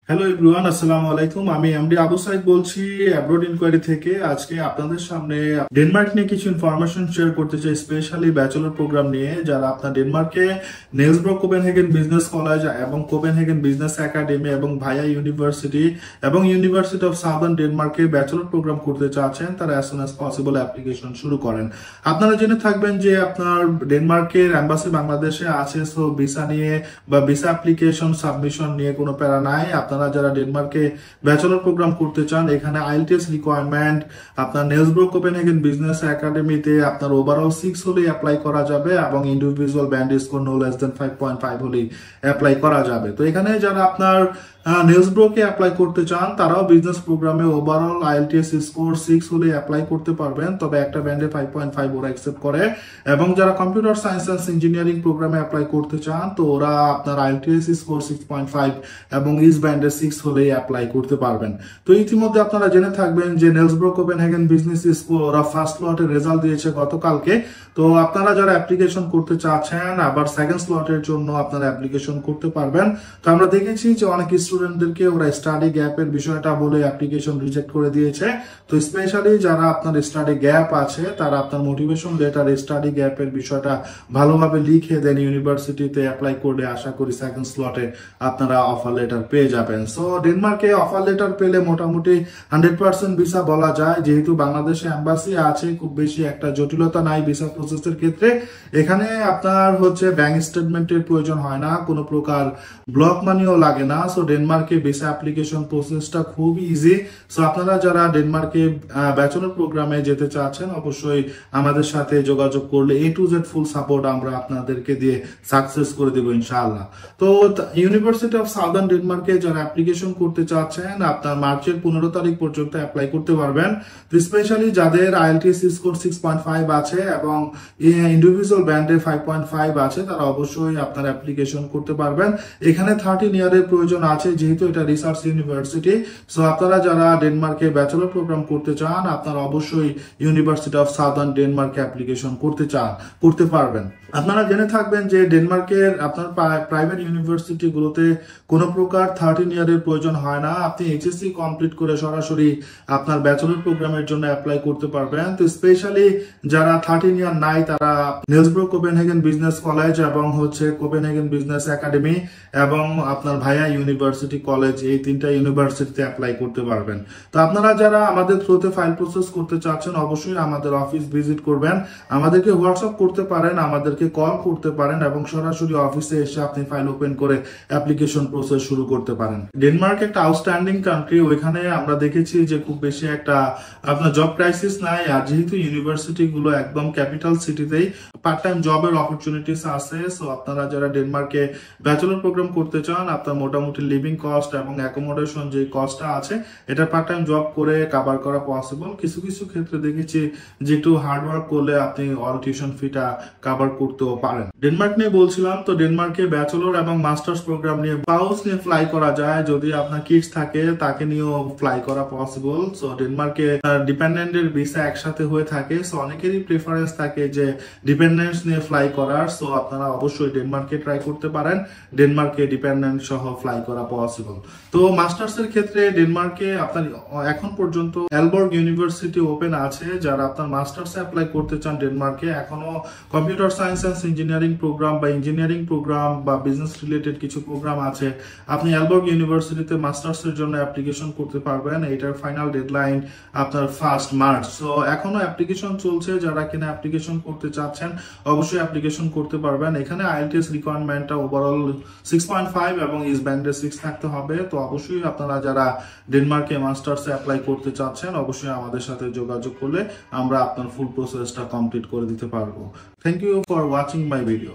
Hello everyone, আসসালামু আলাইকুম। আমি এমডি আবু সাইদ বলছি অ্যাব্রোড ইনকোয়ারি থেকে। আজকে আপনাদের সামনে ডেনমার্ক নিয়ে কিছু ইনফরমেশন শেয়ার করতে চাই, স্পেশালি ব্যাচেলর প্রোগ্রাম নিয়ে। যারা আপনার ডেনমার্কে নেলসব্রো কোপেনহেগেন বিজনেস কলেজ এবং কোপেনহেগেন বিজনেস একাডেমি এবং ভায়া ইউনিভার্সিটি এবং ইউনিভার্সিটি অফ সাউদার্ন ডেনমার্কে ব্যাচেলর প্রোগ্রাম করতে চাচ্ছেন, তারা as soon as possible application শুরু করেন। আপনারা জেনে থাকবেন যে আপনার ডেনমার্কের এম্বাসি বাংলাদেশে আছে, সো ভিসা নিয়ে বা ভিসা অ্যাপ্লিকেশন সাবমিশন নিয়ে কোনো প্যারা নাই। আপনারা যারা ডেনমার্কে ব্যাচেলর প্রোগ্রাম করতে চান, এখানে আইএলটিএস রিকোয়ারমেন্ট আপনার নেলসব্রো কোপেনহেগেন বিজনেস একাডেমিতে আপনার ওভারঅল 6 হলেই অ্যাপ্লাই করা যাবে এবং individual band score no less than 5.5 হলেই অ্যাপ্লাই করা যাবে। তো এখানে যারা আপনার নেলসব্রোকে অ্যাপ্লাই করতে চান, তারাও বিজনেস প্রোগ্রামে ওভারঅল আইএলটিএস স্কোর 6 হলে অ্যাপ্লাই করতে পারবেন, তবে একটা ব্যান্ডে 5.5 ওরা অ্যাকসেপ্ট করে। এবং যারা কম্পিউটার সায়েন্স অ্যান্ড ইঞ্জিনিয়ারিং প্রোগ্রামে অ্যাপ্লাই করতে চান, তো ওরা আপনার আইএলটিএস স্কোর 6.5 এবং ইস ব্যান্ডে 6 হলেই অ্যাপ্লাই করতে পারবেন। তো ইতিমধ্যে আপনারা জেনে থাকবেন যে নেলসব্রো কোপেনহেগেন বিজনেস স্কুল ওরা ফার্স্ট স্লটের রেজাল্ট দিয়েছে গতকালকে। তো আপনারা যারা অ্যাপ্লিকেশন করতে চাচ্ছেন, আবার সেকেন্ড স্লটের জন্য আপনারা অ্যাপ্লিকেশন করতে পারবেন। তো আমরা দেখেছি যে অনেক স্টুডেন্টদেরকে ওরা স্টাডি গ্যাপের বিষয়টা বলে অ্যাপ্লিকেশন রিজেক্ট করে দিয়েছে। তো স্পেশালি যারা আপনার স্টাডি গ্যাপ আছে, তারা আপনার মোটিভেশন লেটার স্টাডি গ্যাপের বিষয়টা ভালোভাবে লিখে দেন ইউনিভার্সিটিতে অ্যাপ্লাই করে আশা করি সেকেন্ড স্লটে আপনারা অফার লেটার পেয়ে যাবেন। সো ডেনমার্কে অফার লেটার পেলে মোটামুটি 100% ভিসা বলা যায়, যেহেতু বাংলাদেশে এম্বাসি আছে, খুব বেশি একটা জটিলতা নাই ভিসা প্রসেসের ক্ষেত্রে। এখানে আপনার ব্যাংক স্টেটমেন্টের প্রয়োজন হয় না, কোনো প্রকার ব্লক মানিও লাগে না। সো ডেনমার্কে ভিসা অ্যাপ্লিকেশন প্রসেসটা খুবই ইজি। সো আপনারা যারা ডেনমার্কে ব্যাচেলর প্রোগ্রামে যেতে চাচ্ছেন, অবশ্যই আমাদের সাথে যোগাযোগ করলে A to Z full support আমরা আপনাদেরকে দিয়ে সাকসেস করে দেবো ইনশাআল্লাহ। তো ইউনিভার্সিটি অফ সাউদার্ন ডেনমার্কে যারা অ্যাপ্লিকেশন করতে চাচ্ছেন, আপনার মার্চের 15 তারিখ পর্যন্ত অ্যাপ্লাই করতে পারবেন। তো স্পেশালি যাদের আইএলটিএস স্কোর 6.5 আছে এবং ইন্ডিভিজুয়াল ব্যান্ডে 5.5 আছে, তারা অবশ্যই আপনার অ্যাপ্লিকেশন করতে পারবেন। এখানে 13 ইয়ারের প্রয়োজন আছে, যেহেতু এটা রিসার্চ ইউনিভার্সিটি। সো আপনারা যারা ডেনমার্কে ব্যাচেলর প্রোগ্রাম করতে চান, আপনারা অবশ্যই ইউনিভার্সিটি অফ সাউদার্ন ডেনমার্কে অ্যাপ্লিকেশন করতে পারবেন। আপনারা জেনে থাকবেন যে ডেনমার্কের আপনার প্রাইভেট ইউনিভার্সিটি গুলোতে কোনো প্রকার 13 ইয়ারের প্রয়োজন হয় না। আপনি এইচএসসি কমপ্লিট করে সরাসরি আপনার ব্যাচেলর প্রোগ্রামের জন্য অ্যাপ্লাই করতে পারবেন। তো স্পেশালি যারা 13 ইয়ার নাই, তারা নেলসব্রো কোপেনহেগেন বিজনেস কলেজ এবং কোপেনহেগেন বিজনেস একাডেমি এবং আপনার ভায়া ইউনিভার্সিটি কলেজ, এই 3টা ইউনিভার্সিটিতে অ্যাপ্লাই করতে পারবেন। তো আপনারা যারা আমাদের থ্রুতে ফাইল প্রসেস করতে চাচ্ছেন, অবশ্যই আমাদের অফিস ভিজিট করবেন। আমাদেরকে হোয়াটসঅ্যাপ করতে পারেন, আমাদেরকে কল করতে পারেন এবং সরাসরি অফিসে এসে আপনি ফাইল ওপেন করে অ্যাপ্লিকেশন প্রসেস শুরু করতে পারেন। ডেনমার্ক একটা আউটস্ট্যান্ডিং কান্ট্রি, ওইখানে আমরা দেখেছি যে খুব বেশি একটা আপনার জব ক্রাইসিস নাই। আর যেহেতু ইউনিভার্সিটি গুলো একদম ক্যাপিটাল সিটিতেই, পার্ট টাইম জবের অপরচুনিটিস আছে। সো আপনারা যারা ডেনমার্কে ব্যাচেলর প্রোগ্রাম করতে চান, আপনার মোটামুটি লিভিং কস্ট এবং অ্যাকোমোডেশন যে কস্টটা আছে, এটা পার্ট টাইম জব করে কভার করা পসিবল। কিছু কিছু ক্ষেত্রে দেখেছি যে একটু হার্ডওয়ার্ক করলে আপনি অল টিউশন ফিটা কভার করতেও পারেন। ডেনমার্ক নিয়ে বলছিলাম, তো ডেনমার্কে ব্যাচেলর এবং মাস্টার্স প্রোগ্রাম নিয়ে স্পাউস নিয়ে ফ্লাই করা যায়। যদি আপনার কিডস থাকে, তাকে নিয়েও ফ্লাই করা পসিবল। সো ডেনমার্কে ডিপেন্ডেন্টের ভিসা একসাথে হয়ে থাকে। সো অনেকেরই প্রেফারেন্স থাকে যে ডিপেন্ডেন্টস নিয়ে ফ্লাই করার। সো আপনারা অবশ্যই ডেনমার্কে ট্রাই করতে পারেন, ডেনমার্কে ডিপেন্ডেন্ট সহ ফ্লাই করা পসিবল। তো মাস্টার্স এর ক্ষেত্রে ডেনমার্কে আপনার এখন পর্যন্ত এলবর্গ ইউনিভার্সিটি ওপেন আছে। যারা আপনার মাস্টার্স অ্যাপ্লাই করতে চান ডেনমার্কে, এখনো computer science and engineering program বা ইঞ্জিনিয়ারিং প্রোগ্রাম বা বিজনেস রিলেটেড কিছু প্রোগ্রাম আছে, আপনি এলবর্গ ইউনিভার্সিটিতে মাস্টার্স এর জন্য অ্যাপ্লিকেশন করতে পারবেন। এটার ফাইনাল ডেডলাইন আপনার 1 মার্চ। সো এখনো অ্যাপ্লিকেশন চলছে। যারা কিনা অ্যাপ্লিকেশন করতে চাচ্ছেন, অবশ্যই অ্যাপ্লিকেশন করতে পারবেন। এখানে আইএলটিএস রিকোয়ারমেন্টটা ওভারঅল 6.5 এবং ইস ব্যান্ডে 6 থাকতে হবে। তো অবশ্যই আপনারা যারা ডেনমার্কে মাস্টার্সে অ্যাপ্লাই করতে চাচ্ছেন, অবশ্যই আমাদের সাথে যোগাযোগ করলে আমরা আপনার ফুল প্রসেসটা কমপ্লিট করে দিতে পারবো। Thank you for watching my video.